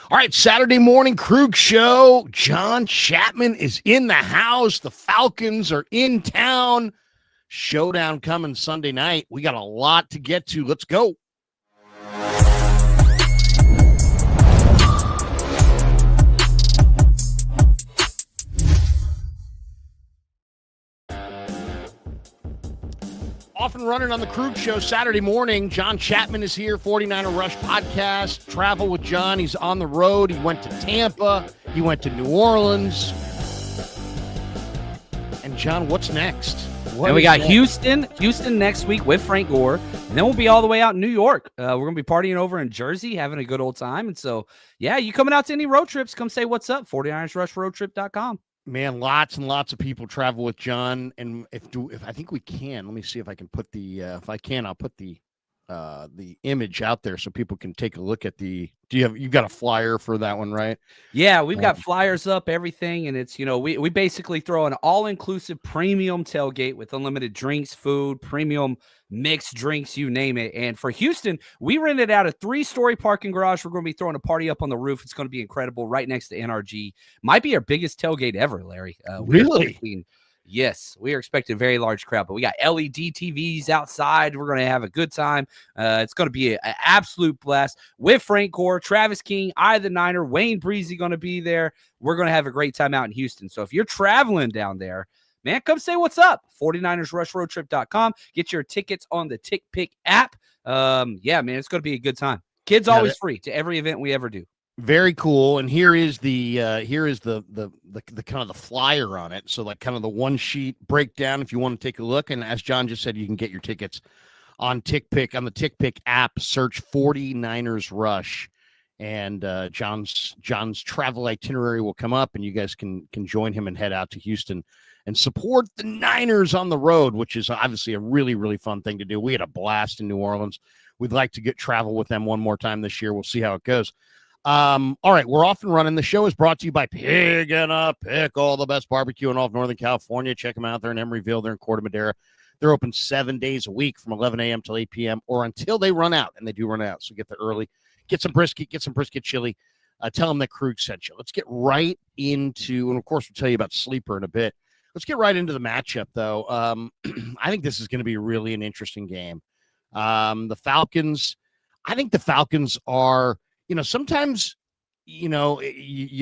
All right, Saturday morning Krug show. John Chapman is in the house. The Falcons are in town. Showdown coming Sunday night. We got a lot to get to. Let's go. Off and running on the Krug Show Saturday morning. John Chapman is here, 49er Rush podcast. Travel with John. He's on the road. He went to Tampa. He went to New Orleans. And, John, what's next? And we got Houston next week with Frank Gore. And then we'll be all the way out in New York. We're going to be partying over in Jersey, having a good old time. And so, yeah, you coming out to any road trips, come say what's up, 49ersrushroadtrip.com. Man, lots and lots of people travel with John, and if I think we can, let me see if I can put the if I can, I'll put the image out there so people can take a look at the. You've got a flyer for that one, right? Yeah, we've got flyers up, everything, and it's we basically throw an all-inclusive premium tailgate with unlimited drinks, food, premium mixed drinks, you name it. And for Houston, we rented out a 3-story parking garage. We're going to be throwing a party up on the roof. It's going to be incredible, right next to NRG. Might be our biggest tailgate ever, Larry. Really? Yes, we are expecting a very large crowd, but we got LED TVs outside. We're going to have a good time. It's going to be an absolute blast with Frank Gore, Travis King, the Niner, Wayne Breezy going to be there. We're going to have a great time out in Houston. So if you're traveling down there, man, come say what's up. 49ersrushroadtrip.com. Get your tickets on the TickPick app. Yeah, man, it's going to be a good time. Kids always free to every event we ever do. Very cool. And here is the kind of the flyer on it. So like kind of the one sheet breakdown if you want to take a look. And as John just said, you can get your tickets on TickPick, on the TickPick app. Search 49ers Rush, and John's travel itinerary will come up, and you guys can join him and head out to Houston and support the Niners on the road, which is obviously a really, really fun thing to do. We had a blast in New Orleans. We'd like to travel with them one more time this year. We'll see how it goes. All right, we're off and running. The show is brought to you by Pig and a Pickle, the best barbecue in all of Northern California. Check them out. They're in Emeryville. They're in Corte Madera. They're open 7 days a week from 11 a.m. till 8 p.m. or until they run out, and they do run out. So get there early. Get some brisket chili. Tell them that Krug sent you. Let's get right into, and of course we'll tell you about Sleeper in a bit. Let's get right into the matchup, though. I think this is going to be really an interesting game. The Falcons, I think the Falcons are, sometimes, you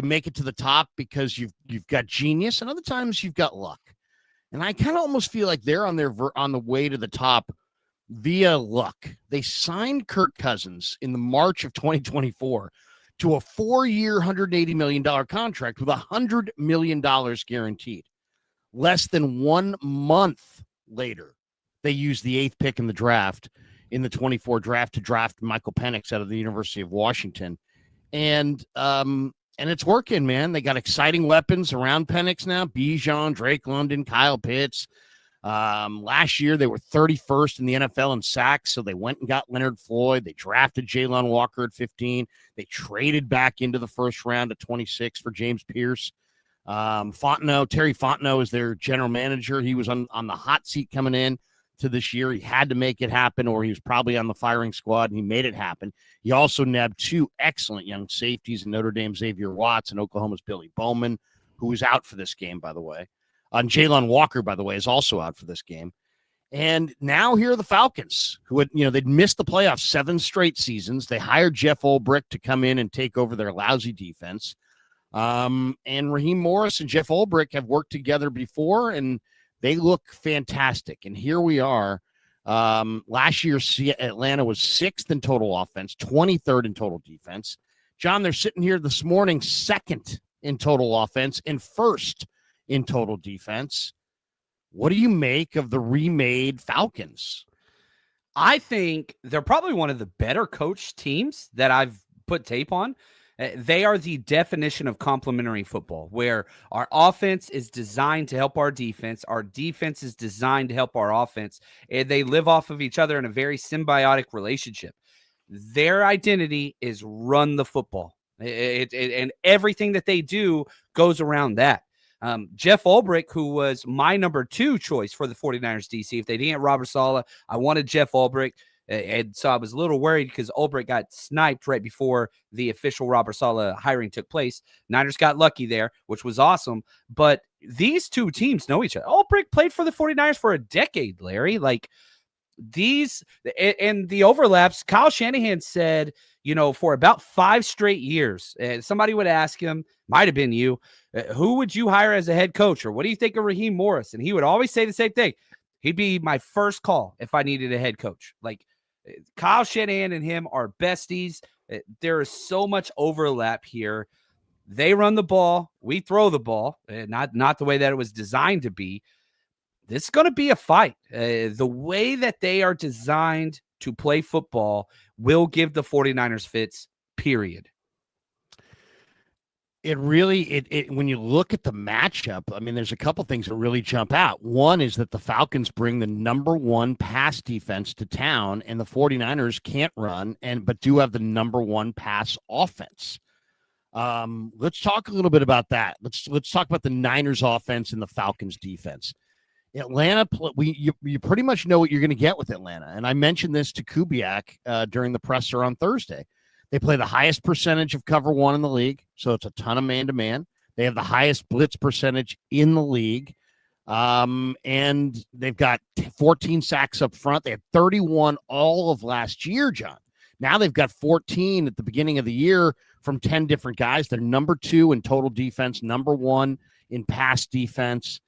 make it to the top because you've got genius, and other times you've got luck. And I kind of almost feel like they're on the way to the top via luck. They signed Kirk Cousins in the March of 2024 to a 4-year, $180 million contract with $100 million guaranteed. Less than 1 month later, they used the 8th pick in the draft, in the 24 draft, to draft Michael Penix out of the University of Washington. And it's working, man. They got exciting weapons around Penix now. Bijan, Drake London, Kyle Pitts. Last year, they were 31st in the NFL in sacks, so they went and got Leonard Floyd. They drafted Jalen Walker at 15. They traded back into the first round at 26 for James Pierce. Terry Fontenot is their general manager. He was on the hot seat coming in to this year. He had to make it happen, or he was probably on the firing squad, and he made it happen. He also nabbed 2 excellent young safeties in Notre Dame's Xavier Watts and Oklahoma's Billy Bowman, who is out for this game, by the way. And Jalen Walker, by the way, is also out for this game. And now here are the Falcons, who they'd missed the playoffs 7 straight seasons. They hired Jeff Ulbrich to come in and take over their lousy defense. And Raheem Morris and Jeff Ulbrich have worked together before, and they look fantastic. And here we are. Last year, Atlanta was 6th in total offense, 23rd in total defense. John, they're sitting here this morning 2nd in total offense and 1st in total defense. What do you make of the remade Falcons? I think they're probably one of the better coached teams that I've put tape on. They are the definition of complementary football, where our offense is designed to help our defense. Our defense is designed to help our offense, and they live off of each other in a very symbiotic relationship. Their identity is run the football, and everything that they do goes around that. Jeff Ulbrich, who was my number 2 choice for the 49ers DC, if they didn't get Robert Saleh, I wanted Jeff Ulbrich. And so I was a little worried because Ulbrich got sniped right before the official Robert Saleh hiring took place. Niners got lucky there, which was awesome. But these two teams know each other. Ulbrich played for the 49ers for a decade, Larry. Like, these and the overlaps, Kyle Shanahan said, for about 5 straight years, somebody would ask him, might have been you, who would you hire as a head coach? Or what do you think of Raheem Morris? And he would always say the same thing. He'd be my first call if I needed a head coach. Like, Kyle Shanahan and him are besties. There is so much overlap here. They run the ball. We throw the ball. Not the way that it was designed to be. This is going to be a fight. The way that they are designed to play football will give the 49ers fits, period. It really, when you look at the matchup, I mean, there's a couple things that really jump out. One is that the Falcons bring the number 1 pass defense to town, and the 49ers can't run, but do have the number 1 pass offense. Let's talk a little bit about that. Let's talk about the Niners offense and the Falcons defense. Atlanta, you pretty much know what you're going to get with Atlanta. And I mentioned this to Kubiak during the presser on Thursday. They play the highest percentage of cover 1 in the league, so it's a ton of man-to-man. They have the highest blitz percentage in the league, and they've got 14 sacks up front. They had 31 all of last year, John. Now they've got 14 at the beginning of the year from 10 different guys. They're number 2 in total defense, number 1 in pass defense.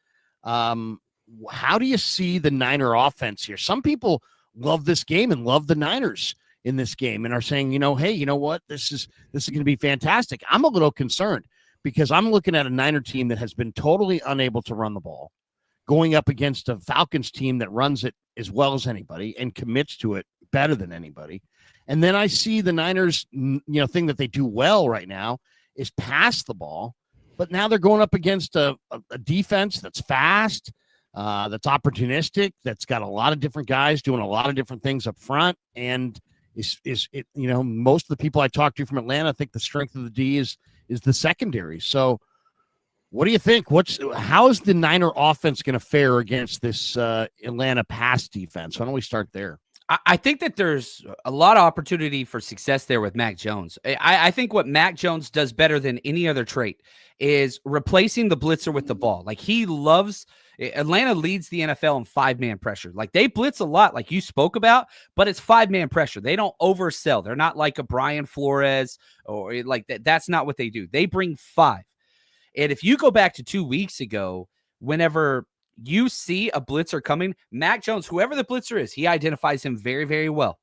How do you see the Niner offense here? Some people love this game and love the Niners in this game and are saying, hey, you know what? This is going to be fantastic. I'm a little concerned because I'm looking at a Niner team that has been totally unable to run the ball, going up against a Falcons team that runs it as well as anybody and commits to it better than anybody. And then I see the Niners, thing that they do well right now is pass the ball, but now they're going up against a defense that's fast, that's opportunistic, that's got a lot of different guys doing a lot of different things up front. And most of the people I talk to from Atlanta think the strength of the D is the secondary. So what do you think? How is the Niner offense going to fare against this Atlanta pass defense? Why don't we start there? I think that there's a lot of opportunity for success there with Mac Jones. I think what Mac Jones does better than any other trait is replacing the blitzer with the ball. Like, Atlanta leads the NFL in 5-man pressure. Like, they blitz a lot, like you spoke about, but it's 5-man pressure. They don't oversell. They're not like a Brian Flores or like that. That's not what they do. They bring 5. And if you go back to 2 weeks ago, whenever you see a blitzer coming, Mac Jones, whoever the blitzer is, he identifies him very, very well.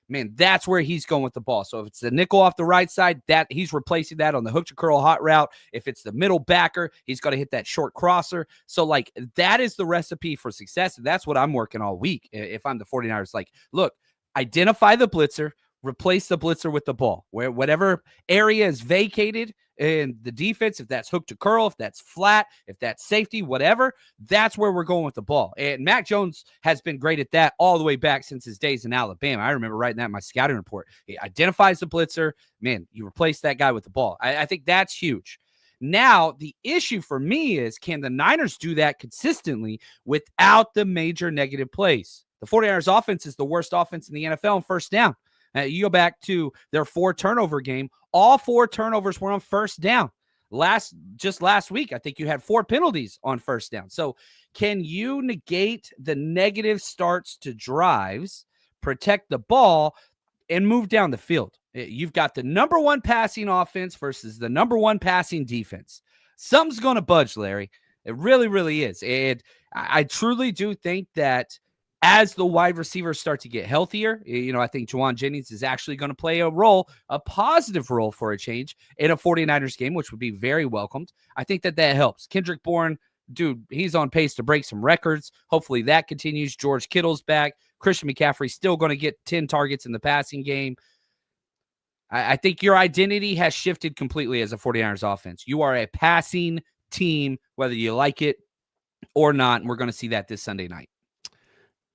Man, that's where he's going with the ball. So if it's the nickel off the right side, that he's replacing that on the hook to curl hot route. If it's the middle backer, he's got to hit that short crosser. So, like, that is the recipe for success. And that's what I'm working all week. If I'm the 49ers, like, look, identify the blitzer, replace the blitzer with the ball. Where whatever area is vacated in the defense, if that's hook to curl, if that's flat, if that's safety, whatever, that's where we're going with the ball. And Mac Jones has been great at that all the way back since his days in Alabama. I remember writing that in my scouting report. He identifies the blitzer. Man, you replace that guy with the ball. I think that's huge. Now, the issue for me is, can the Niners do that consistently without the major negative plays? The 49ers offense is the worst offense in the NFL in first down. You go back to their 4 turnover game. All 4 turnovers were on first down. Just last week, I think you had 4 penalties on first down. So can you negate the negative starts to drives, protect the ball, and move down the field? You've got the number 1 passing offense versus the number 1 passing defense. Something's going to budge, Larry. It really, really is. And I truly do think that as the wide receivers start to get healthier, I think Juwan Jennings is actually going to play a positive role for a change in a 49ers game, which would be very welcomed. I think that helps. Kendrick Bourne, dude, he's on pace to break some records. Hopefully that continues. George Kittle's back. Christian McCaffrey's still going to get 10 targets in the passing game. I think your identity has shifted completely as a 49ers offense. You are a passing team, whether you like it or not, and we're going to see that this Sunday night.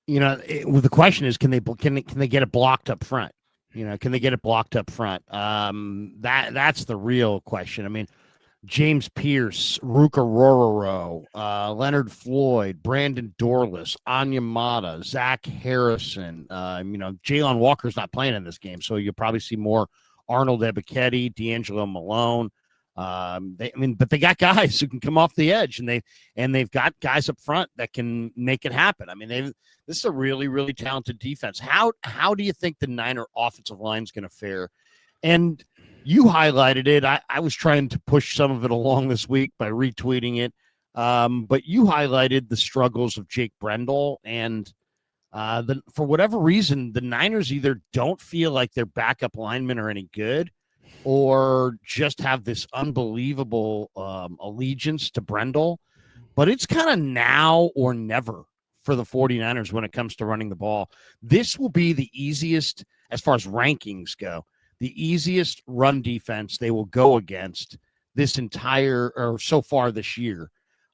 The question is, can they get it blocked up front? Can they get it blocked up front? That's the real question. I mean, James Pierce, Ruka Rororo, Leonard Floyd, Brandon Dorless, Anya Mata, Zach Harrison. Jalen Walker's not playing in this game, so you'll probably see more Arnold Ebiketie, D'Angelo Malone. But they got guys who can come off the edge, and they've got guys up front that can make it happen. I mean, this is a really, really talented defense. How do you think the Niner offensive line is going to fare? And you highlighted it. I was trying to push some of it along this week by retweeting it. But you highlighted the struggles of Jake Brendel. And for whatever reason, the Niners either don't feel like their backup linemen are any good or just have this unbelievable allegiance to Brendel. But it's kind of now or never for the 49ers when it comes to running the ball. This will be the easiest, as far as rankings go, the easiest run defense they will go against this entire or so far this year.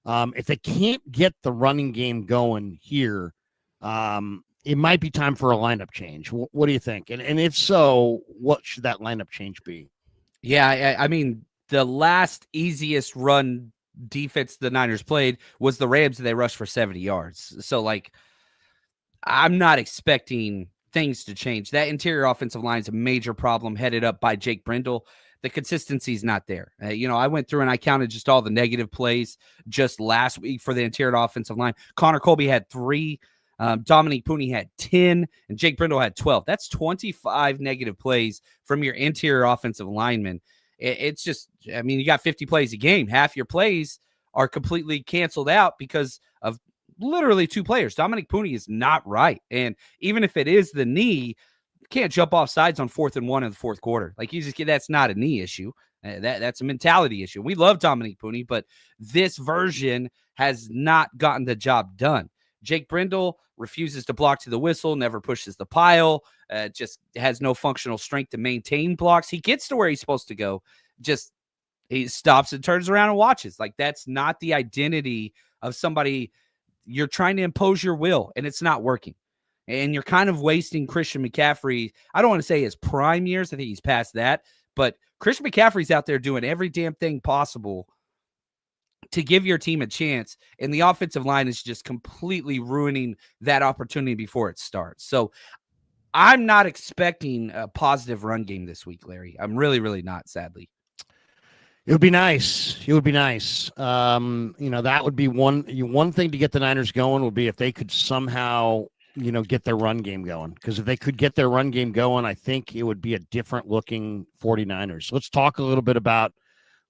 If they can't get the running game going here, it might be time for a lineup change. What do you think? And if so, what should that lineup change be? Yeah, I mean, the last easiest run defense the Niners played was the Rams, and they rushed for 70 yards. So, I'm not expecting things to change. That interior offensive line is a major problem, headed up by Jake Brendel. The consistency is not there. I went through and I counted just all the negative plays just last week for the interior offensive line. Connor Colby had 3. Dominique Pooney had 10, and Jake Brendel had 12. That's 25 negative plays from your interior offensive linemen. It's just, you got 50 plays a game. Half your plays are completely canceled out because of literally 2 players. Dominique Pooney is not right. And even if it is the knee, you can't jump off sides on 4th and 1 in the fourth quarter. That's not a knee issue. That's a mentality issue. We love Dominique Pooney, but this version has not gotten the job done. Jake Brendel refuses to block to the whistle, never pushes the pile, just has no functional strength to maintain blocks. He gets to where he's supposed to go, just he stops and turns around and watches. That's not the identity of somebody. You're trying to impose your will, and it's not working. And you're kind of wasting Christian McCaffrey. I don't want to say his prime years. I think he's past that. But Christian McCaffrey's out there doing every damn thing possible to give your team a chance. And the offensive line is just completely ruining that opportunity before it starts. So I'm not expecting a positive run game this week, Larry. I'm really, really not, sadly. It would be nice. That would be one thing to get the Niners going would be if they could somehow, get their run game going. Because if they could get their run game going, I think it would be a different looking 49ers. Let's talk a little bit about,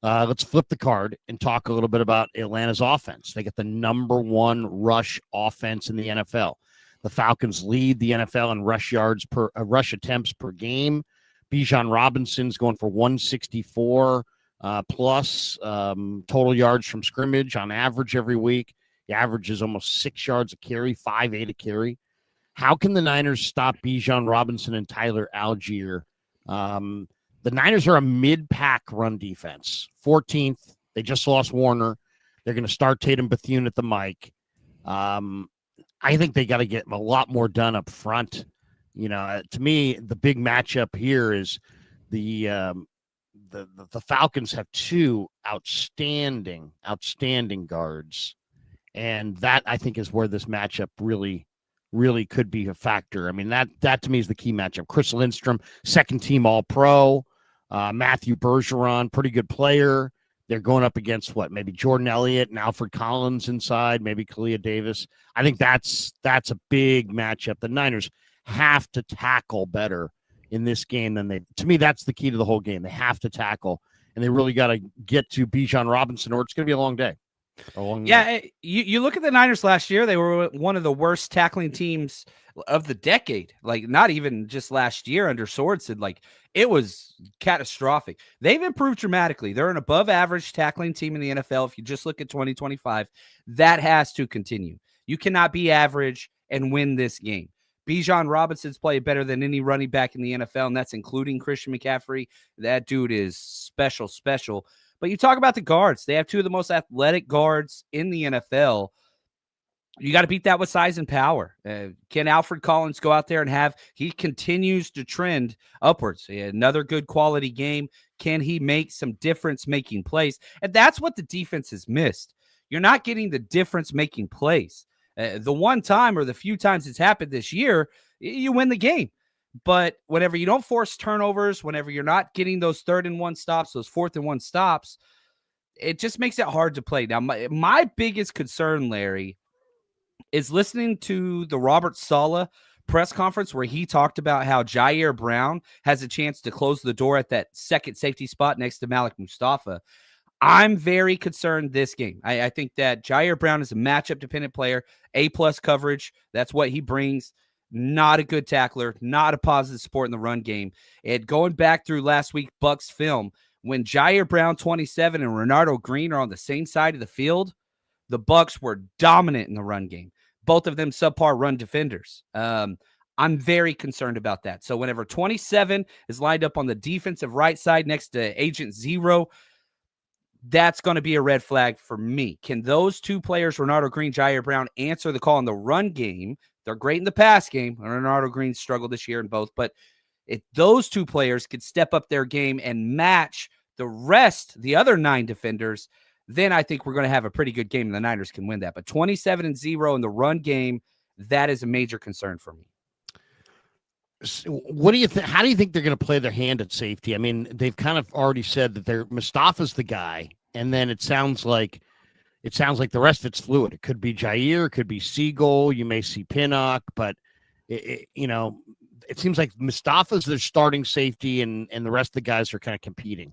let's flip the card and talk a little bit about Atlanta's offense. They get the number 1 rush offense in the NFL. The Falcons lead the NFL in rush attempts per game. Bijan Robinson's going for 164. Plus total yards from scrimmage on average every week. The average is almost 6 yards a carry, 5.8 a carry. How can the Niners stop Bijan Robinson and Tyler Algier? The Niners are a mid-pack run defense. 14th. They just lost Warner. They're going to start Tatum Bethune at the mic. I think they got to get a lot more done up front. To me, the big matchup here is the Falcons have 2 outstanding guards. And that, I think, is where this matchup really, really could be a factor. That to me is the key matchup. Chris Lindstrom, second-team All-Pro. Matthew Bergeron, pretty good player. They're going up against maybe Jordan Elliott and Alfred Collins inside, maybe Kalia Davis. I think that's a big matchup. The Niners have to tackle better in this game to me, that's the key to the whole game. They have to tackle, and they really got to get to Bijan Robinson, or it's going to be a long day. You look at the Niners last year, they were one of the worst tackling teams of the decade. Not even just last year under Sorensen. It was catastrophic. They've improved dramatically. They're an above average tackling team in the NFL. If you just look at 2025, that has to continue. You cannot be average and win this game. Bijan Robinson's played better than any running back in the NFL, and that's including Christian McCaffrey. That dude is special. But you talk about the guards. They have 2 of the most athletic guards in the NFL. You got to beat that with size and power. Can Alfred Collins go out there and he continues to trend upwards? Another good quality game. Can he make some difference-making plays? And that's what the defense has missed. You're not getting the difference-making plays. The one time or the few times it's happened this year, you win the game. But whenever you don't force turnovers, whenever you're not getting those 3rd and 1 stops, those 4th and 1 stops, it just makes it hard to play. Now, my biggest concern, Larry, is listening to the Robert Saleh press conference where he talked about how Jair Brown has a chance to close the door at that second safety spot next to Malik Mustafa. I'm very concerned this game. I think that Jair Brown is a matchup-dependent player, A-plus coverage. That's what he brings. Not a good tackler, not a positive support in the run game. And going back through last week Bucs film, when Jair Brown, 27, and Renardo Green are on the same side of the field, the Bucs were dominant in the run game. Both of them subpar run defenders. I'm very concerned about that. So whenever 27 is lined up on the defensive right side next to Agent Zero, that's going to be a red flag for me. Can those two players, Renardo Green, Jair Brown, answer the call in the run game? They're great in the pass game. Renardo Green struggled this year in both. But if those two players could step up their game and match the rest, the other 9 defenders, then I think we're going to have a pretty good game and the Niners can win that. But 27-0 in the run game, that is a major concern for me. So what do you think? How do you think they're going to play their hand at safety? I mean, they've kind of already said that Mustafa's the guy, and then it sounds like the rest of it's fluid. It could be Jair, it could be Siegel. You may see Pinnock, but it seems like Mustafa's their starting safety, and the rest of the guys are kind of competing.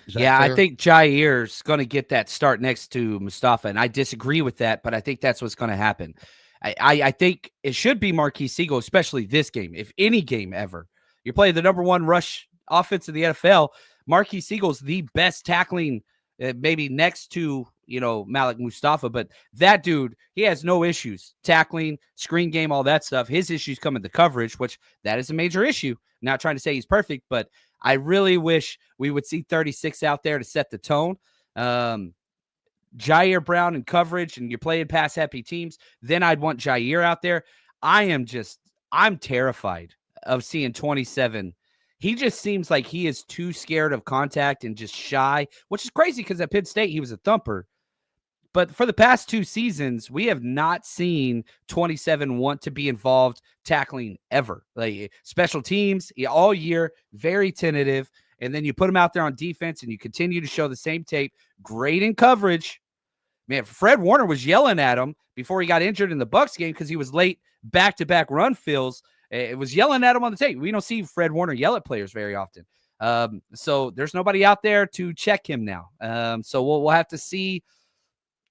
Yeah, fair? I think Jair's going to get that start next to Mustafa, and I disagree with that, but I think that's what's going to happen. I think it should be Marquise Siegel, especially this game, if any game ever. You're playing the number 1 rush offense in the NFL. Marquise Siegel's the best tackling, maybe next to, Malik Mustafa, but that dude, he has no issues tackling, screen game, all that stuff. His issues come in the coverage, which that is a major issue. Not trying to say he's perfect, but I really wish we would see 36 out there to set the tone. Jair Brown in coverage and you're playing pass happy teams, then I'd want Jair out there. I'm terrified of seeing 27. He just seems like he is too scared of contact and just shy, which is crazy because at Penn State, he was a thumper. But for the past 2 seasons, we have not seen 27 want to be involved tackling ever. Like special teams all year, very tentative. And then you put him out there on defense and you continue to show the same tape. Great in coverage. Man, Fred Warner was yelling at him before he got injured in the Bucs game because he was late back-to-back run fills. It was yelling at him on the tape. We don't see Fred Warner yell at players very often. So there's nobody out there to check him now. So we'll have to see.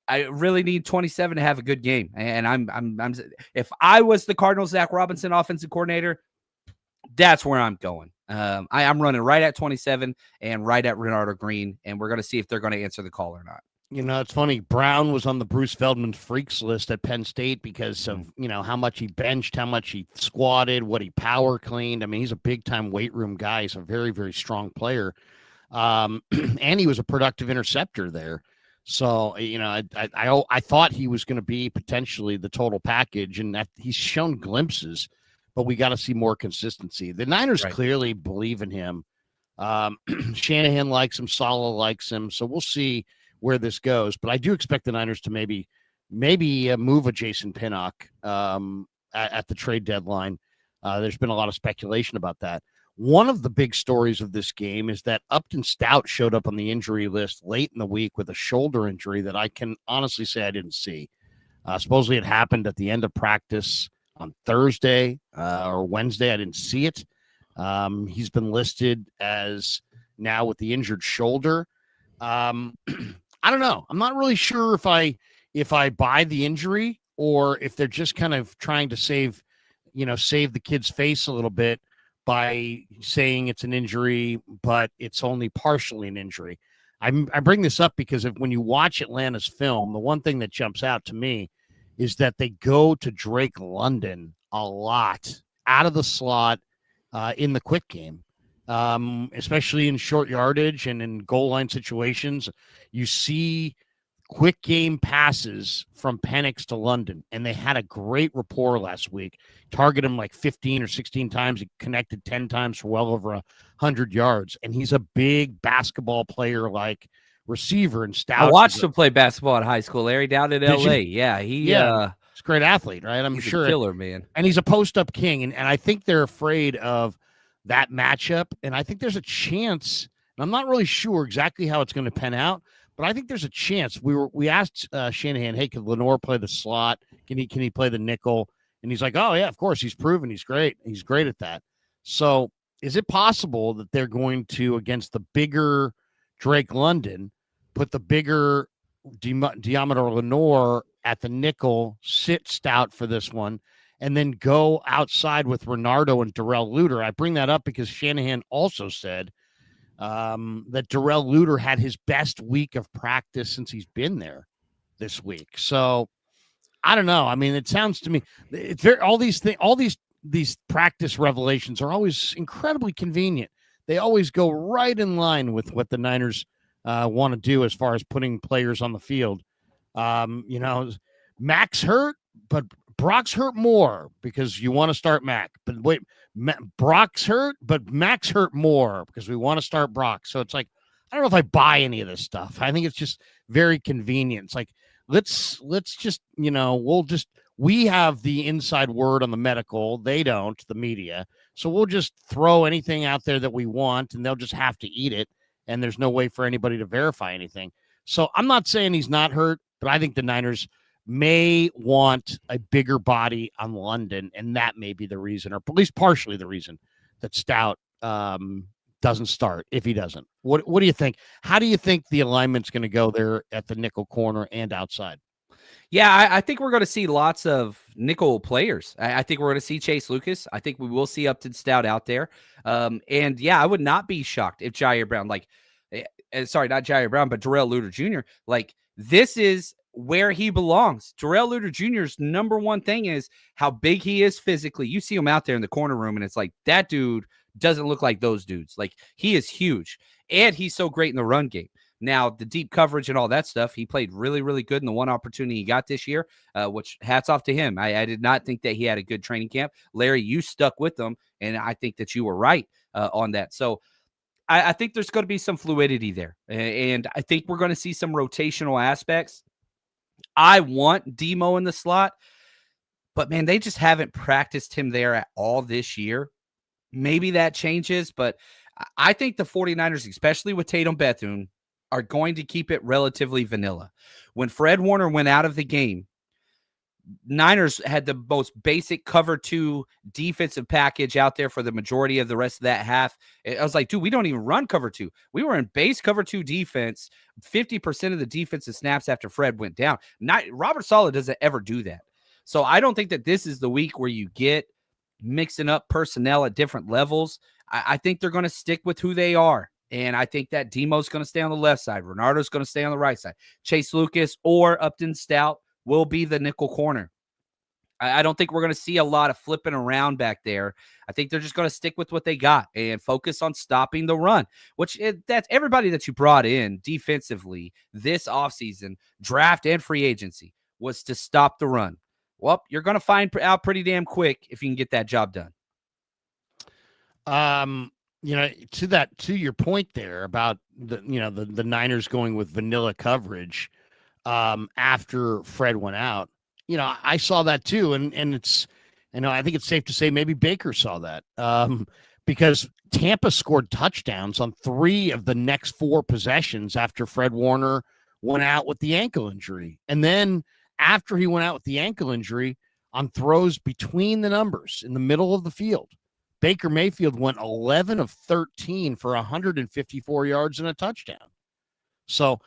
I really need 27 to have a good game. And I'm if I was the Cardinals, Zach Robinson offensive coordinator, that's where I'm going. I'm running right at 27 and right at Renardo Green, and we're going to see if they're going to answer the call or not. It's funny. Brown was on the Bruce Feldman freaks list at Penn State because of, how much he benched, how much he squatted, what he power cleaned. I mean, he's a big-time weight room guy. He's a very, very strong player. And he was a productive interceptor there. So, I thought he was going to be potentially the total package, and that he's shown glimpses, but we got to see more consistency. The Niners clearly believe in him. Shanahan likes him. Saleh likes him. So we'll see where this goes. But I do expect the Niners to maybe move a Jason Pinnock at the trade deadline. There's been a lot of speculation about that. One of the big stories of this game is that Upton Stout showed up on the injury list late in the week with a shoulder injury that I can honestly say I didn't see. Supposedly it happened at the end of practice on Thursday or Wednesday. I didn't see it. He's been listed as now with the injured shoulder. I don't know. I'm not really sure if I buy the injury or if they're just kind of trying to save the kid's face a little bit by saying it's an injury, but it's only partially an injury. I bring this up because when you watch Atlanta's film, the one thing that jumps out to me is that they go to Drake London a lot out of the slot in the quick game, especially in short yardage and in goal line situations. You see quick game passes from Penix to London, and they had a great rapport last week. Target him like 15 or 16 times. He connected 10 times for well over 100 yards, and he's a big basketball player like receiver and stout. I watched him play basketball in high school, Larry, down in L.A. Yeah, he's a great athlete, right? I'm sure. A killer, man. And he's a post-up king, and I think they're afraid of that matchup, and I think there's a chance, and I'm not really sure exactly how it's going to pan out, but I think there's a chance. We asked Shanahan, hey, can Lenore play the slot? Can he play the nickel? And he's like, oh, yeah, of course. He's proven he's great. He's great at that. So is it possible that they're going to, against the bigger Drake London, put the bigger Diamador Lenore at the nickel, sit stout for this one, and then go outside with Renardo and Darrell Luter? I bring that up because Shanahan also said that Darrell Luter had his best week of practice since he's been there this week. So I don't know. I mean, it sounds to me it's very, all these practice revelations are always incredibly convenient. They always go right in line with what the Niners want to do as far as putting players on the field. Mac's hurt, but Brock's hurt more because you want to start Mac. But wait, Brock's hurt, but Mac's hurt more because we want to start Brock. So it's like, I don't know if I buy any of this stuff. I think it's just very convenient. It's like, let's just, we have the inside word on the medical. They don't, the media. So we'll just throw anything out there that we want, and they'll just have to eat it. And there's no way for anybody to verify anything. So I'm not saying he's not hurt, but I think the Niners may want a bigger body on London, and that may be the reason, or at least partially the reason, that Stout doesn't start if he doesn't. What do you think? How do you think the alignment's going to go there at the nickel corner and outside? Yeah, I think we're going to see lots of nickel players. I think we're going to see Chase Lucas. I think we will see Upton Stout out there. And yeah, I would not be shocked if Jair Brown, not Jair Brown, but Darrell Luter Jr., this is where he belongs. Darrell Luter Jr.'s number one thing is how big he is physically. You see him out there in the corner room, and it's like, that dude doesn't look like those dudes. Like, he is huge, and he's so great in the run game. Now, the deep coverage and all that stuff, he played really, really good in the one opportunity he got this year, which hats off to him. I did not think that he had a good training camp. Larry, you stuck with them, and I think that you were right on that. So I think there's going to be some fluidity there, and I think we're going to see some rotational aspects. I want Demo in the slot, but, man, they just haven't practiced him there at all this year. Maybe that changes, but I think the 49ers, especially with Tatum Bethune, are going to keep it relatively vanilla. When Fred Warner went out of the game, Niners had the most basic cover 2 defensive package out there for the majority of the rest of that half. I was like, dude, we don't even run cover 2. We were in base cover 2 defense, 50% of the defensive snaps after Fred went down. Robert Saleh doesn't ever do that. So I don't think that this is the week where you get mixing up personnel at different levels. I think they're going to stick with who they are. And I think that Demo's going to stay on the left side. Renardo's going to stay on the right side. Chase Lucas or Upton Stout will be the nickel corner. I don't think we're going to see a lot of flipping around back there. I think they're just going to stick with what they got and focus on stopping the run, that's everybody that you brought in defensively this offseason, draft and free agency, was to stop the run. Well, you're going to find out pretty damn quick if you can get that job done. To your point there about the Niners going with vanilla coverage after Fred went out, I saw that too. And it's, I think it's safe to say maybe Baker saw that because Tampa scored touchdowns on 3 of the next 4 possessions after Fred Warner went out with the ankle injury. And then after he went out with the ankle injury, on throws between the numbers in the middle of the field, Baker Mayfield went 11 of 13 for 154 yards and a touchdown. So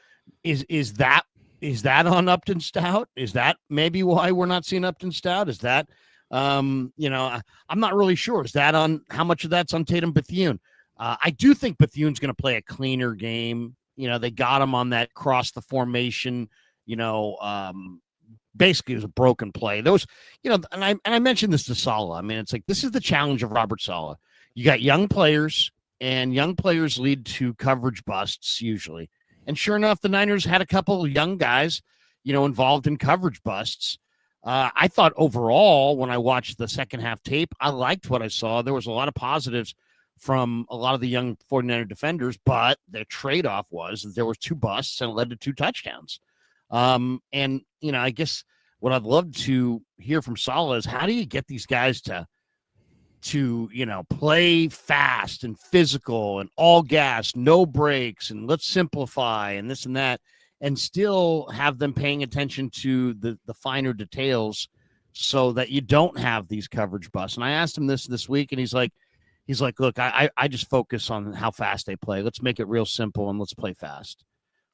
is that on Upton Stout? Is that maybe why we're not seeing Upton Stout? Is that, I'm not really sure. Is that on, how much of that's on Tatum Bethune? I do think Bethune's going to play a cleaner game. They got him on that cross the formation, basically it was a broken play. Those, and I mentioned this to Saleh. I mean, it's like, this is the challenge of Robert Saleh. You got young players, and young players lead to coverage busts usually. And sure enough, the Niners had a couple of young guys, involved in coverage busts. I thought overall, when I watched the second half tape, I liked what I saw. There was a lot of positives from a lot of the young 49er defenders, but the trade-off was that there were 2 busts and it led to 2 touchdowns. I guess what I'd love to hear from Saleh is, how do you get these guys to play fast and physical and all gas, no breaks, and let's simplify and this and that, and still have them paying attention to the finer details so that you don't have these coverage busts. And I asked him this week, and he's like, look, I just focus on how fast they play. Let's make it real simple and let's play fast.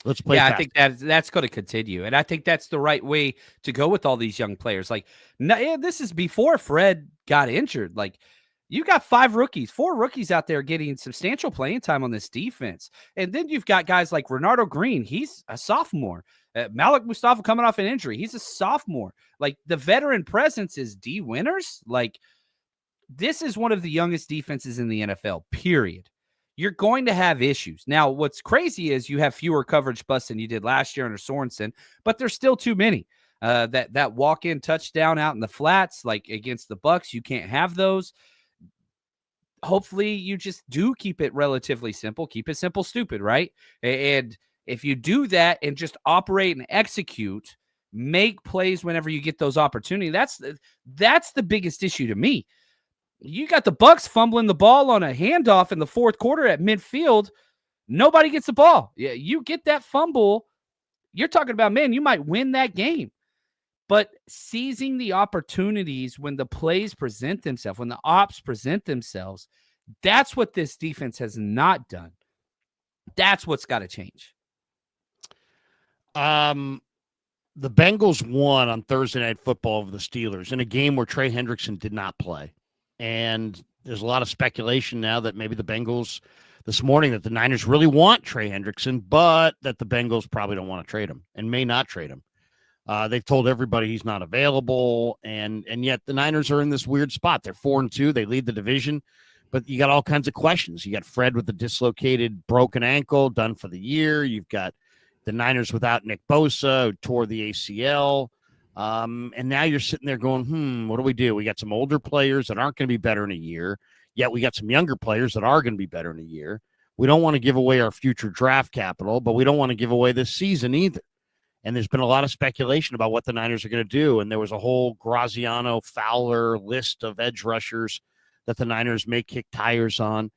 Let's play fast. I think that's going to continue. And I think that's the right way to go with all these young players. Like, this is before Fred got injured. Like, you got 4 rookies out there getting substantial playing time on this defense. And then you've got guys like Renardo Green. He's a sophomore. Malik Mustafa coming off an injury. He's a sophomore. Like, the veteran presence is D. Winters. Like, this is one of the youngest defenses in the NFL, period. You're going to have issues. Now, what's crazy is you have fewer coverage busts than you did last year under Sorensen, but there's still too many. That walk-in touchdown out in the flats, like against the Bucs, you can't have those. Hopefully you just do keep it relatively simple. Keep it simple, stupid, right? And if you do that and just operate and execute, make plays whenever you get those opportunities, that's the biggest issue to me. You got the Bucs fumbling the ball on a handoff in the fourth quarter at midfield. Nobody gets the ball. Yeah, you get that fumble, you're talking about, man, you might win that game. But seizing the opportunities when the plays present themselves, when the ops present themselves, that's what this defense has not done. That's what's got to change. The Bengals won on Thursday Night Football over the Steelers in a game where Trey Hendrickson did not play. And there's a lot of speculation now that maybe the Bengals this morning, that the Niners really want Trey Hendrickson, but that the Bengals probably don't want to trade him and may not trade him. They've told everybody he's not available, and yet the Niners are in this weird spot. They're 4-2. They lead the division, but you got all kinds of questions. You got Fred with the dislocated broken ankle, done for the year. You've got the Niners without Nick Bosa, who tore the ACL. And now you're sitting there going, what do we do? We got some older players that aren't going to be better in a year, yet we got some younger players that are going to be better in a year. We don't want to give away our future draft capital, but we don't want to give away this season either. And there's been a lot of speculation about what the Niners are going to do. And there was a whole Graziano Fowler list of edge rushers that the Niners may kick tires on.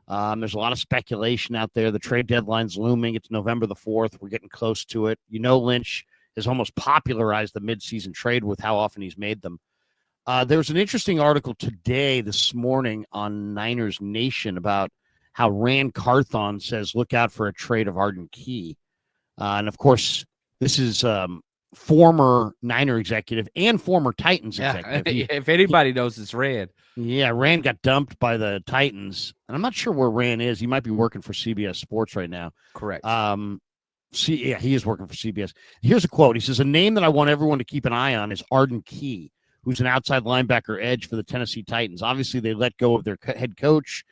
There's a lot of speculation out there. The trade deadline's looming. It's November the 4th. We're getting close to it. Lynch has almost popularized the midseason trade with how often he's made them. There was an interesting article this morning on Niners Nation about how Rand Carthon says, look out for a trade of Arden Key. And of course, this is former Niner executive and former Titans executive. If anybody knows, it's Rand. Yeah, Rand got dumped by the Titans. And I'm not sure where Rand is. He might be working for CBS Sports right now. Correct. He is working for CBS. Here's a quote. He says, a name that I want everyone to keep an eye on is Arden Key, who's an outside linebacker edge for the Tennessee Titans. Obviously, they let go of their head coach.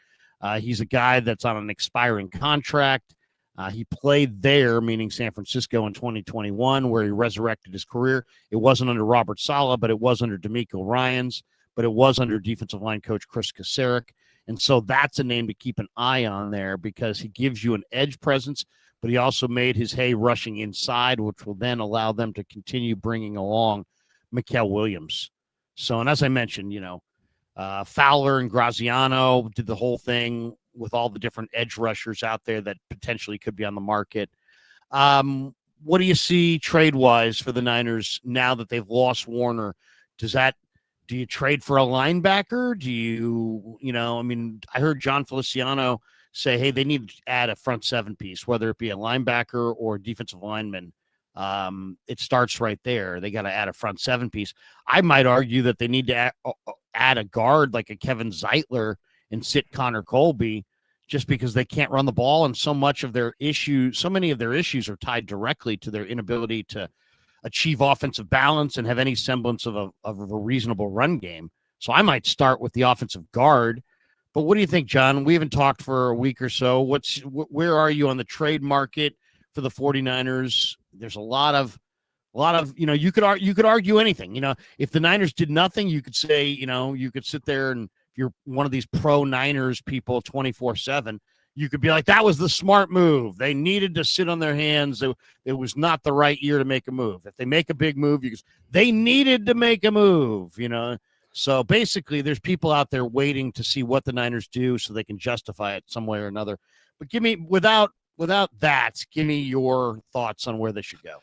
He's a guy that's on an expiring contract. He played there, meaning San Francisco, in 2021, where he resurrected his career. It wasn't under Robert Saleh, but it was under DeMeco Ryans, but it was under defensive line coach Chris Kasarik. And so that's a name to keep an eye on there because he gives you an edge presence, but he also made his hay rushing inside, which will then allow them to continue bringing along Mikael Williams. So, and as I mentioned, Fowler and Graziano did the whole thing with all the different edge rushers out there that potentially could be on the market. What do you see trade-wise for the Niners now that they've lost Warner? Do you trade for a linebacker? I heard John Feliciano say, hey, they need to add a front seven piece, whether it be a linebacker or a defensive lineman. It starts right there. They got to add a front seven piece. I might argue that they need to add a guard like a Kevin Zeitler and sit Connor Colby, just because they can't run the ball, and so many of their issues are tied directly to their inability to achieve offensive balance and have any semblance of a reasonable run game. So I might start with the offensive guard. But what do you think, John? We haven't talked for a week or so. Where are you on the trade market for the 49ers. There's a lot of, you could argue anything. If the Niners did nothing, you could say, you could sit there, and if you're one of these pro Niners people 24/7, you could be like, that was the smart move. They needed to sit on their hands. It was not the right year to make a move. If they make a big move, they needed to make a move, So basically, there's people out there waiting to see what the Niners do so they can justify it some way or another. But without that, give me your thoughts on where they should go.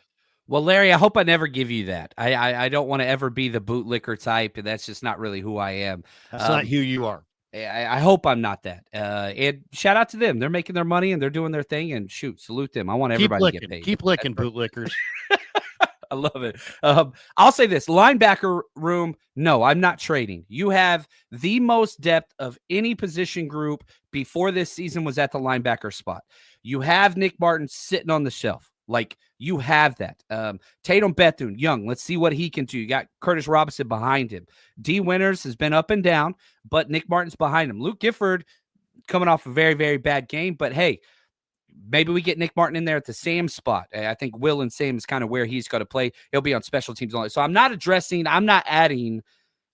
Well, Larry, I hope I never give you that. I don't want to ever be the bootlicker type, and that's just not really who I am. That's not who you are. I hope I'm not that. And shout out to them. They're making their money and they're doing their thing. And salute them. I want everybody to get paid. Keep licking, bootlickers. I love it. I'll say this: linebacker room. No, I'm not trading. You have the most depth of any position group before this season was at the linebacker spot. You have Nick Martin sitting on the shelf. Like, you have that. Tatum Bethune, young. Let's see what he can do. You got Curtis Robinson behind him. D. Winters has been up and down, but Nick Martin's behind him. Luke Gifford coming off a very, very bad game. But, hey, maybe we get Nick Martin in there at the Sam spot. I think Will and Sam is kind of where he's going to play. He'll be on special teams only. So I'm not adding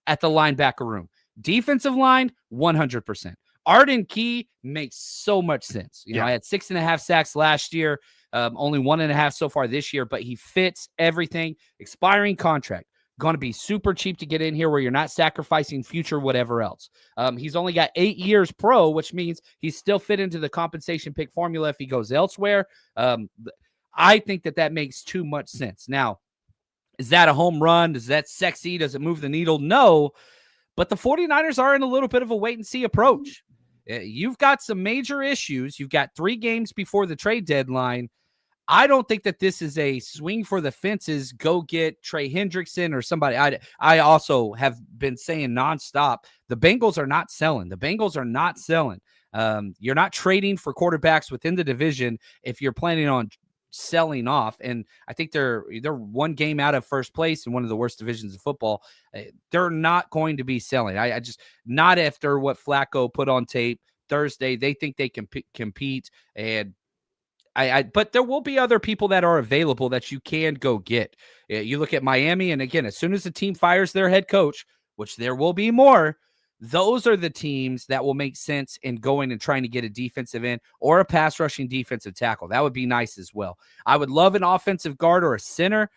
at the linebacker room. Defensive line, 100%. Arden Key makes so much sense. I had 6.5 sacks last year. Only 1.5 so far this year, but he fits everything. Expiring contract. Going to be super cheap to get in here where you're not sacrificing future whatever else. He's only got 8 years pro, which means he's still fit into the compensation pick formula if he goes elsewhere. I think that makes too much sense. Now, is that a home run? Is that sexy? Does it move the needle? No, but the 49ers are in a little bit of a wait-and-see approach. You've got some major issues. You've got 3 games before the trade deadline. I don't think that this is a swing for the fences, go get Trey Hendrickson or somebody. I also have been saying nonstop, the Bengals are not selling. You're not trading for quarterbacks within the division if you're planning on selling off. And I think they're 1 game out of first place in one of the worst divisions of football. They're not going to be selling. I just, not after what Flacco put on tape Thursday. They think they can compete, and but there will be other people that are available that you can go get. You look at Miami, and again, as soon as the team fires their head coach, which there will be more, those are the teams that will make sense in going and trying to get a defensive end or a pass rushing defensive tackle. That would be nice as well. I would love an offensive guard or a center,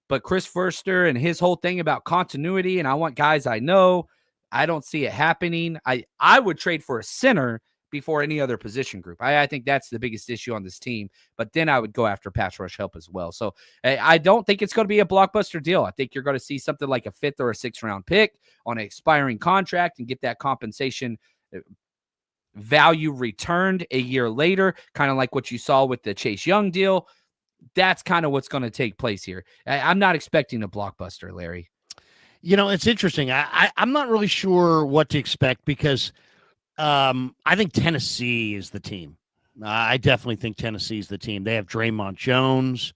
but Chris Forster and his whole thing about continuity, and I want guys I know, I don't see it happening. I would trade for a center before any other position group. I think that's the biggest issue on this team, but then I would go after pass rush help as well. So I don't think it's going to be a blockbuster deal. I think you're going to see something like a 5th or a 6th round pick on an expiring contract and get that compensation value returned a year later, kind of like what you saw with the Chase Young deal. That's kind of what's going to take place here. I'm not expecting a blockbuster, Larry. It's interesting. I'm not really sure what to expect because I think Tennessee is the team. I definitely think Tennessee is the team. They have Draymond Jones.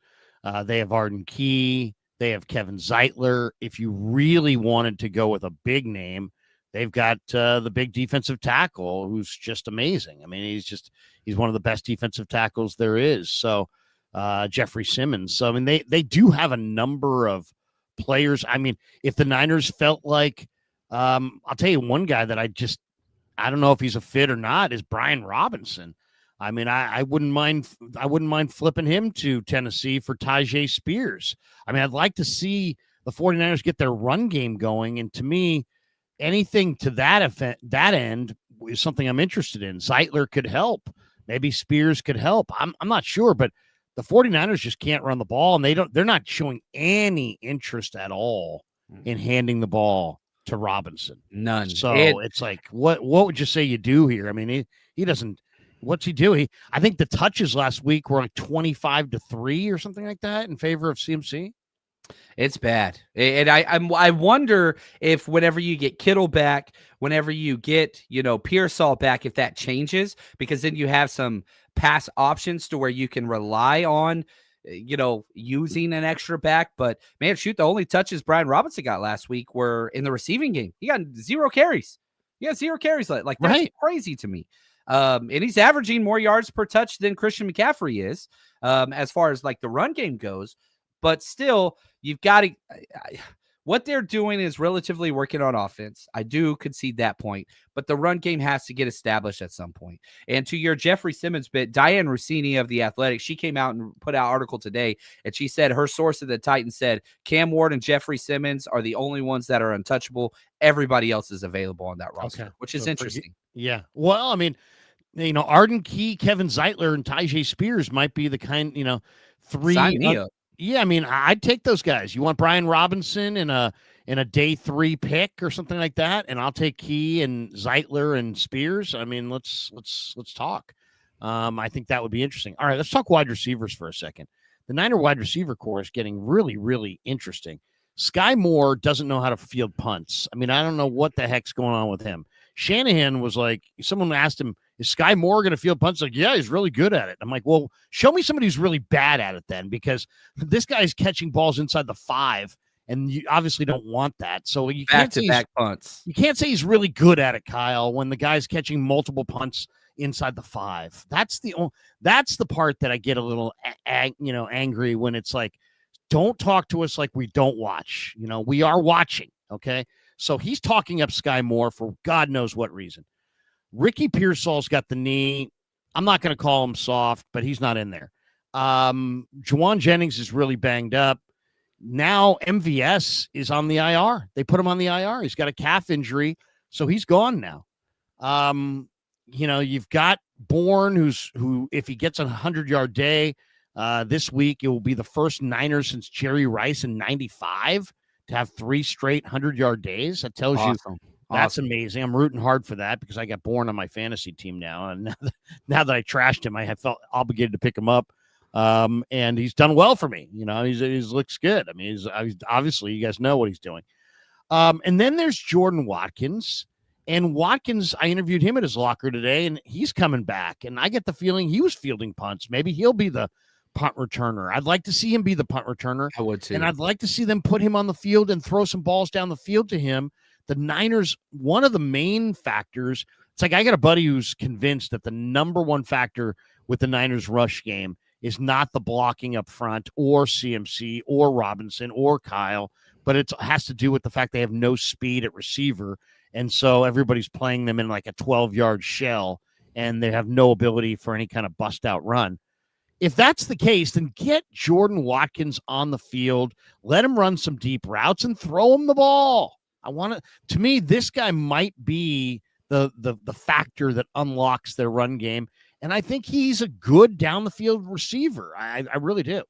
They have Arden Key. They have Kevin Zeitler. If you really wanted to go with a big name, they've got the big defensive tackle who's just amazing. I mean, he's one of the best defensive tackles there is. So Jeffrey Simmons. So, I mean, they do have a number of players. I mean, if the Niners felt like, I'll tell you one guy that I don't know if he's a fit or not, is Brian Robinson. I mean, I wouldn't mind flipping him to Tennessee for Tajay Spears. I mean, I'd like to see the 49ers get their run game going. And to me, anything to that end is something I'm interested in. Zeitler could help. Maybe Spears could help. I'm not sure, but the 49ers just can't run the ball, and they're not showing any interest at all in handing the ball to Robinson. None. So it's like, what would you say you do here? I mean, he doesn't. What's he do? I think the touches last week were like 25-3 or something like that in favor of CMC. It's bad. And I wonder if whenever you get Kittle back, whenever you get, Pearsall back, if that changes, because then you have some pass options to where you can rely on, using an extra back. But man, shoot, the only touches Brian Robinson got last week were in the receiving game. He got 0 carries. Like that's right. Crazy to me. And he's averaging more yards per touch than Christian McCaffrey is, as far as like the run game goes. But still, you've got to. What they're doing is relatively working on offense. I do concede that point, but the run game has to get established at some point. And to your Jeffrey Simmons bit, Diane Rossini of The Athletic, she came out and put out an article today, and she said her source at the Titans said Cam Ward and Jeffrey Simmons are the only ones that are untouchable. Everybody else is available on that roster, which is interesting. Yeah. Well, I mean, Arden Key, Kevin Zeitler, and Tyjae Spears might be the kind, three. Sign me up. Yeah, I mean, I'd take those guys. You want Brian Robinson in a day 3 pick or something like that, and I'll take Key and Zeitler and Spears. I mean, let's talk. I think that would be interesting. All right, let's talk wide receivers for a second. The Niner wide receiver core is getting really, really interesting. Sky Moore doesn't know how to field punts. I mean, I don't know what the heck's going on with him. Shanahan was like, someone asked him, is Sky Moore going to field punts? Like, yeah, he's really good at it. I'm like, well, show me somebody who's really bad at it then, because this guy's catching balls inside the 5, and you obviously don't want that. So you can't say back punts. You can't say he's really good at it, Kyle, when the guy's catching multiple punts inside the 5. That's the part that I get a little angry when it's like, don't talk to us like we don't watch. We are watching, okay? So he's talking up Sky Moore for God knows what reason. Ricky Pearsall's got the knee. I'm not going to call him soft, but he's not in there. Juwan Jennings is really banged up. Now MVS is on the IR. They put him on the IR. He's got a calf injury, so he's gone now. You've got Bourne, who if he gets a 100-yard day this week, it will be the first Niners since Jerry Rice in 95 to have 3 straight 100-yard days. That tells you that's amazing. I'm rooting hard for that because I got Bourne on my fantasy team now. And now that I trashed him, I have felt obligated to pick him up. And he's done well for me. He's looks good. I mean, he's obviously, you guys know what he's doing. And then there's Jordan Watkins. And Watkins, I interviewed him at his locker today, and he's coming back. And I get the feeling he was fielding punts. Maybe he'll be the punt returner. I'd like to see him be the punt returner. I would too. And I'd like to see them put him on the field and throw some balls down the field to him. The Niners, one of the main factors, it's like I got a buddy who's convinced that the number one factor with the Niners rush game is not the blocking up front or CMC or Robinson or Kyle, but it has to do with the fact they have no speed at receiver. And so everybody's playing them in like a 12-yard shell, and they have no ability for any kind of bust-out run. If that's the case, then get Jordan Watkins on the field, let him run some deep routes, and throw him the ball. To me, this guy might be the factor that unlocks their run game. And I think he's a good down the field receiver. I really do.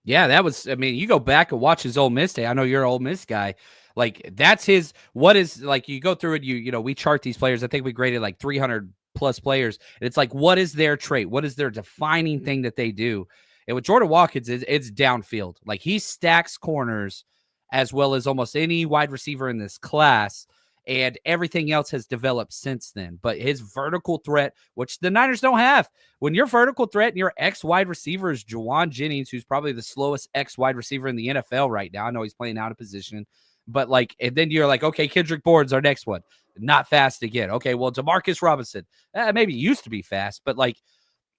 Yeah, you go back and watch his Ole Miss day. I know you're an Ole Miss guy. Like, that's you go through it, we chart these players. I think we graded like 300 plus players. And it's like, what is their trait? What is their defining thing that they do? And with Jordan Watkins, it's downfield. Like, he stacks corners as well as almost any wide receiver in this class. And everything else has developed since then. But his vertical threat, which the Niners don't have, when your vertical threat and your X wide receiver is Juwan Jennings, who's probably the slowest X wide receiver in the NFL right now. I know he's playing out of position, but and then you're like, okay, Kendrick Bourne's our next one. Not fast again. Okay, well, Demarcus Robinson, maybe used to be fast, but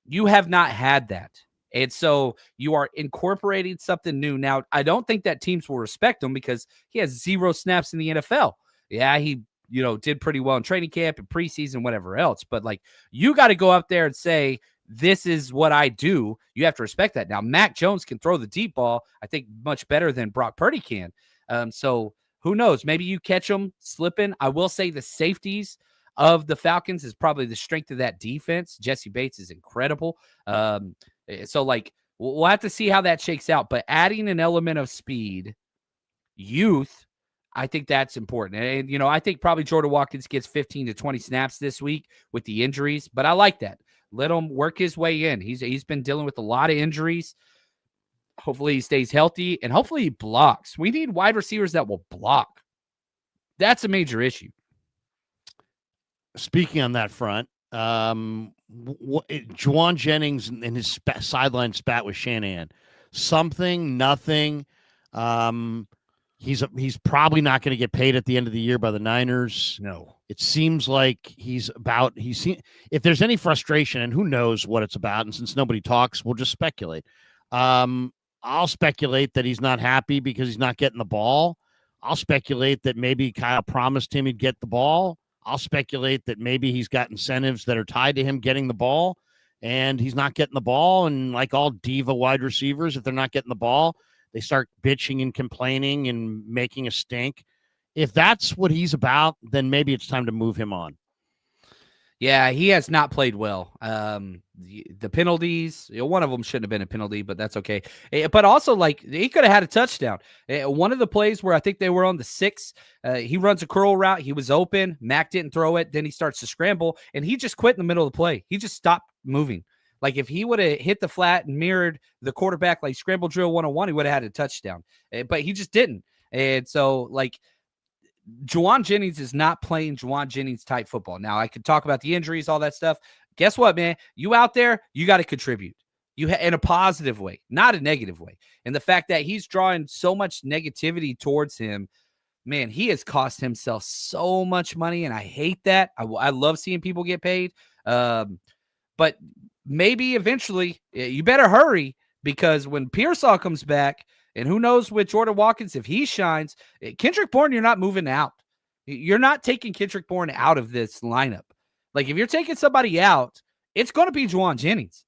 you have not had that. And so you are incorporating something new. Now, I don't think that teams will respect him because he has 0 snaps in the NFL. Yeah, he, did pretty well in training camp and preseason, whatever else. But you got to go out there and say, this is what I do. You have to respect that. Now, Mac Jones can throw the deep ball, I think, much better than Brock Purdy can. So who knows? Maybe you catch him slipping. I will say the safeties of the Falcons is probably the strength of that defense. Jesse Bates is incredible. So we'll have to see how that shakes out. But adding an element of speed, youth, I think that's important. And, I think probably Jordan Watkins gets 15 to 20 snaps this week with the injuries, but I like that. Let him work his way in. He's been dealing with a lot of injuries. Hopefully he stays healthy, and hopefully he blocks. We need wide receivers that will block. That's a major issue. Speaking on that front, Juwan Jennings and his sideline spat with Shanahan. Something, nothing. He's probably not going to get paid at the end of the year by the Niners. No. It seems like if there's any frustration, and who knows what it's about, and since nobody talks, we'll just speculate. I'll speculate that he's not happy because he's not getting the ball. I'll speculate that maybe Kyle promised him he'd get the ball. I'll speculate that maybe he's got incentives that are tied to him getting the ball, and he's not getting the ball. And like all diva wide receivers, if they're not getting the ball, they start bitching and complaining and making a stink. If that's what he's about, then maybe it's time to move him on. Yeah, he has not played well. The penalties, one of them shouldn't have been a penalty, but that's okay. But also, like, he could have had a touchdown. One of the plays where I think they were on the 6, he runs a curl route. He was open. Mac didn't throw it. Then he starts to scramble, and he just quit in the middle of the play. He just stopped moving. Like, if he would have hit the flat and mirrored the quarterback like scramble drill 101, he would have had a touchdown. But he just didn't. And so, like, Jauan Jennings is not playing Jauan Jennings type football. Now, I could talk about the injuries, all that stuff. Guess what, man? You out there, you got to contribute. In a positive way, not a negative way. And the fact that he's drawing so much negativity towards him, man, he has cost himself so much money, and I hate that. I love seeing people get paid. But maybe eventually, you better hurry, because when Pearsall comes back, and who knows with Jordan Watkins, if he shines, Kendrick Bourne, you're not moving out. You're not taking Kendrick Bourne out of this lineup. Like, if you're taking somebody out, it's going to be Jauan Jennings.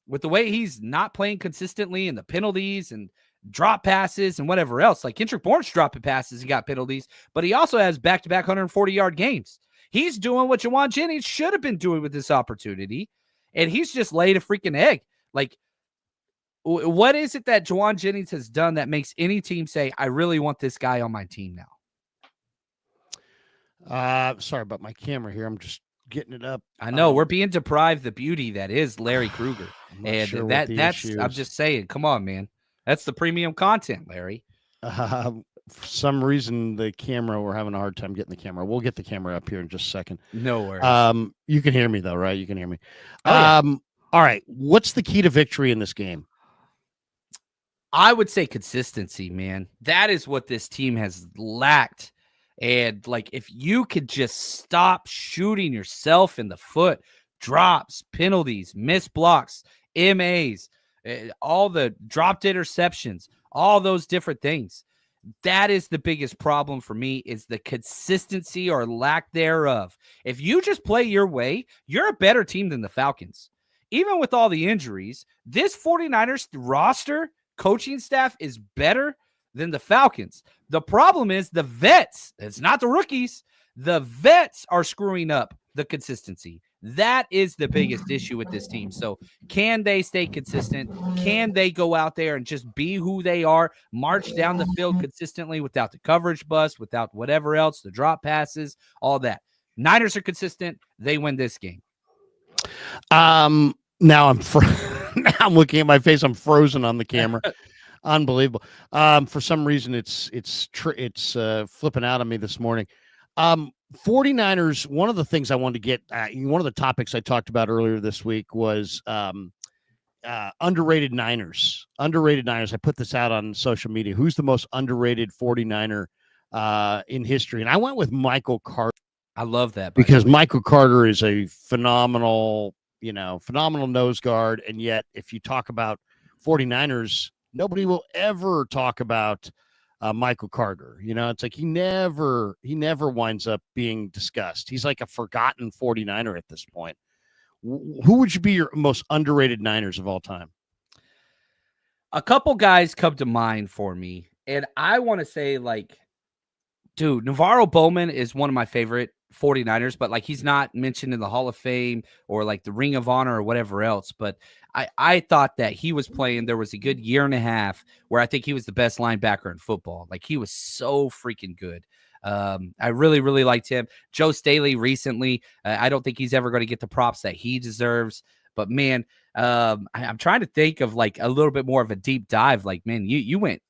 With the way he's not playing consistently and the penalties and drop passes and whatever else. Like, Kendrick Bourne's dropping passes and got penalties, but he also has back-to-back 140-yard games. He's doing what Jauan Jennings should have been doing with this opportunity, and he's just laid a freaking egg. Like, what is it that Jauan Jennings has done that makes any team say, I really want this guy on my team now? Sorry about my camera here. I'm just getting it up. I know we're being deprived the beauty that is Larry Krueger. And sure that's, I'm just saying, come on, man. That's the premium content, Larry. For some reason, the camera, we're having a hard time getting the camera. We'll get the camera up here in just a second. No worries. You can hear me though, right? You can hear me. Oh, yeah. All right. What's the key to victory in this game? I would say consistency, man. That is what this team has lacked. And, like, if you could just stop shooting yourself in the foot, drops, penalties, missed blocks, MAs, all the dropped interceptions, all those different things. That is the biggest problem for me, is the consistency or lack thereof. If you just play your way, you're a better team than the Falcons. Even with all the injuries, this 49ers roster coaching staff is better than the Falcons. The problem is the vets. It's not the rookies. The vets are screwing up the consistency. That is the biggest issue with this team. So can they stay consistent? Can they go out there and just be who they are, march down the field consistently without the coverage bust, without whatever else, the drop passes, all that? Niners are consistent. They win this game. Now I'm looking at my face. I'm frozen on the camera. Unbelievable. For some reason, it's flipping out on me this morning. 49ers, one of the things I wanted to get one of the topics I talked about earlier this week was underrated Niners. Underrated Niners. I put this out on social media. Who's the most underrated 49er in history? And I went with Michael Carter. I love that. Because Michael Carter is a phenomenal nose guard. And yet, if you talk about 49ers, nobody will ever talk about Michael Carter. It's like he never winds up being discussed. He's like a forgotten 49er at this point. Who would you be your most underrated Niners of all time? A couple guys come to mind for me, and I want to say, like, dude, Navarro Bowman is one of my favorite 49ers, but, like, he's not mentioned in the Hall of Fame or, like, the Ring of Honor or whatever else. But I thought that he was playing. There was a good year and a half where I think he was the best linebacker in football. Like, he was so freaking good. I really, really liked him. Joe Staley recently, I don't think he's ever going to get the props that he deserves. But, man, I'm trying to think of, like, a little bit more of a deep dive. Like, man, you went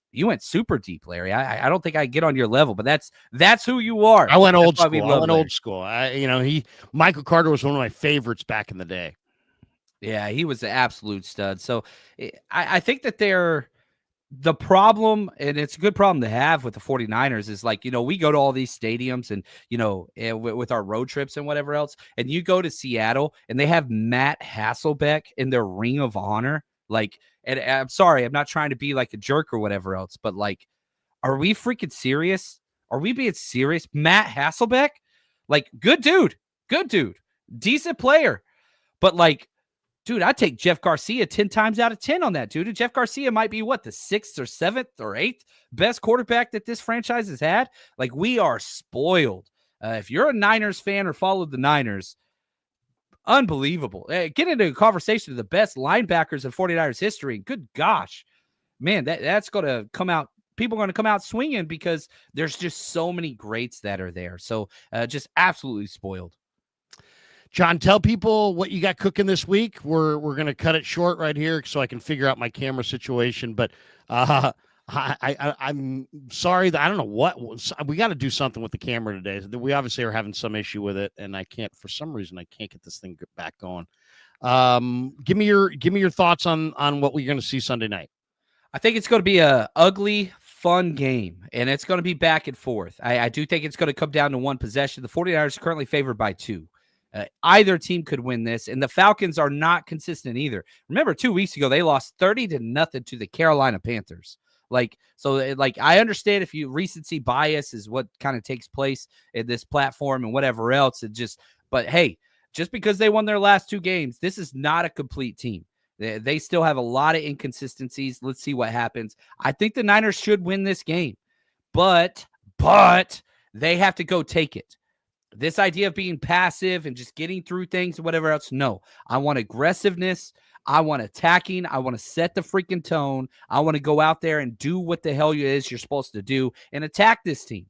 super deep, Larry. I don't think I get on your level, but that's who you are. I went old school. Michael Carter was one of my favorites back in the day. Yeah, he was an absolute stud. So I think that they're The problem, and it's a good problem to have with the 49ers, is like, we go to all these stadiums and, with our road trips and whatever else, and you go to Seattle and they have Matt Hasselbeck in their Ring of Honor. Like, and I'm sorry, I'm not trying to be like a jerk or whatever else, but like, are we freaking serious? Are we being serious? Matt Hasselbeck? Like, good dude, decent player. But like, dude, I'd take Jeff Garcia 10 times out of 10 on that, dude. And Jeff Garcia might be the 6th or 7th or 8th best quarterback that this franchise has had. Like, we are spoiled. If you're a Niners fan or followed the Niners, unbelievable. Get into a conversation of the best linebackers in 49ers history. Good gosh, man, that's going to come out. People are going to come out swinging because there's just so many greats that are there. So just absolutely spoiled. John, tell people what you got cooking this week. We're going to cut it short right here so I can figure out my camera situation. But I'm sorry that I don't know what we got to do something with the camera today. We obviously are having some issue with it, and for some reason I can't get this thing back going. Give me your thoughts on what we're going to see Sunday night. I think it's going to be a ugly, fun game, and it's going to be back and forth. I do think it's going to come down to one possession. The 49ers are currently favored by 2. Either team could win this, and the Falcons are not consistent either. Remember, 2 weeks ago, they lost 30-0 to the Carolina Panthers. I understand if you recency bias is what kind of takes place in this platform and whatever else. But hey, just because they won their last 2 games, this is not a complete team. They still have a lot of inconsistencies. Let's see what happens. I think the Niners should win this game, but they have to go take it. This idea of being passive and just getting through things and whatever else, no. I want aggressiveness. I want attacking. I want to set the freaking tone. I want to go out there and do what the hell it is you're supposed to do and attack this team.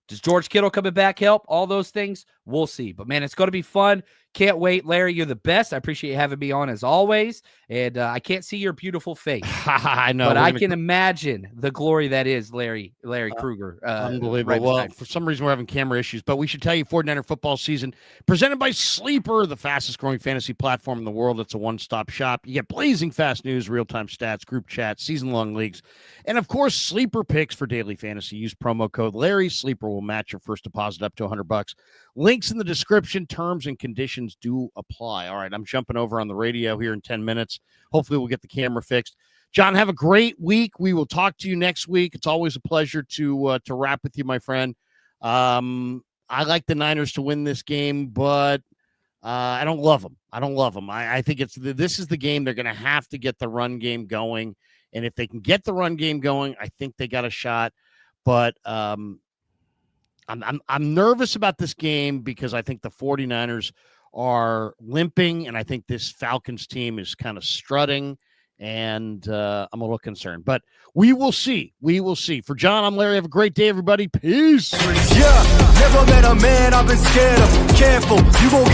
Does George Kittle coming back help? All those things, we'll see. But, man, it's going to be fun. Can't wait. Larry, you're the best. I appreciate you having me on as always. And I can't see your beautiful face. I know. But I can imagine the glory that is Larry Krueger. Unbelievable. Right well, for some reason, we're having camera issues. But we should tell you, 49er football season presented by Sleeper, the fastest-growing fantasy platform in the world. It's a one-stop shop. You get blazing fast news, real-time stats, group chats, season-long leagues, and, of course, Sleeper picks for daily fantasy. Use promo code Larry. Sleeper will match your first deposit up to $100. Links in the description. Terms and conditions do apply. All right, I'm jumping over on the radio here in 10 minutes. Hopefully we'll get the camera fixed. John, have a great week. We will talk to you next week. It's always a pleasure to wrap with you, my friend. I like the Niners to win this game, but I don't love them. I think this is the game they're going to have to get the run game going. And if they can get the run game going, I think they got a shot. But I'm nervous about this game because I think the 49ers are limping, and I think this Falcons team is kind of strutting, and I'm a little concerned. But we will see. For John, I'm Larry. Have a great day, everybody. Peace. Yeah, never met a man I've been scared of. Careful, you gon'